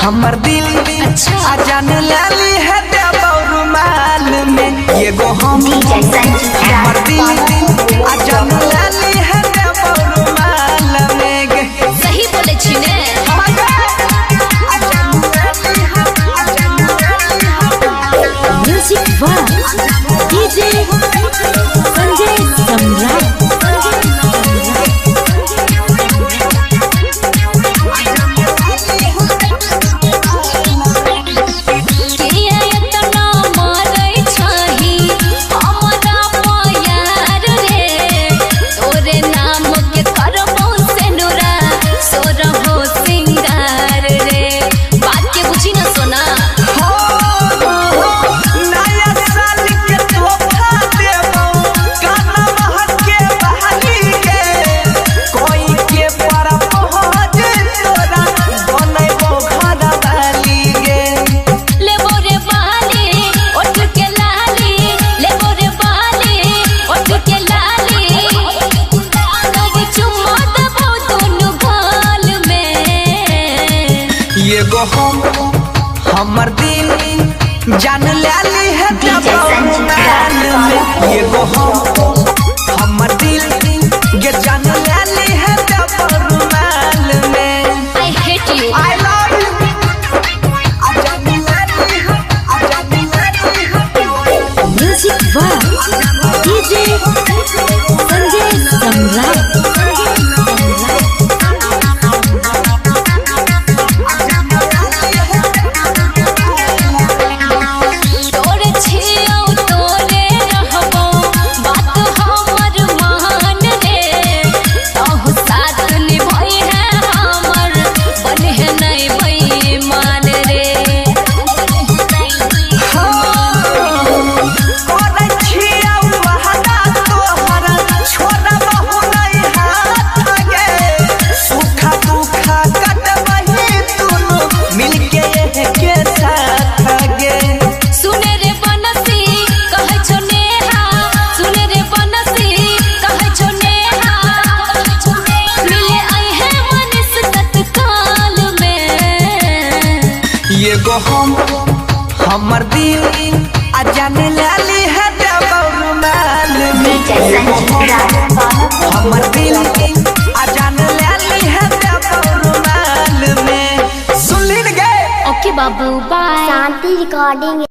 हमर दिल अच्छा जान लाली है रुमाल में ये गो हमर दिल जान लाली है रुमाल में। सही बोले छिने म्यूजिक वाह डीजे संजय सम्राट। ये गो हमर दिल जान लाली है रुमाल में ये गो हमर दिल ये जान लाली है रुमाल में। I hate you I love you जान लाली है म्यूजिक वाह डीजे संजय सम्राट। ये गो हमर दिल जान लाली है रुमाल में हमर दिल जान लाली है रुमाल में। सुन ली गए ओके बाबू बाय। Shanti recording.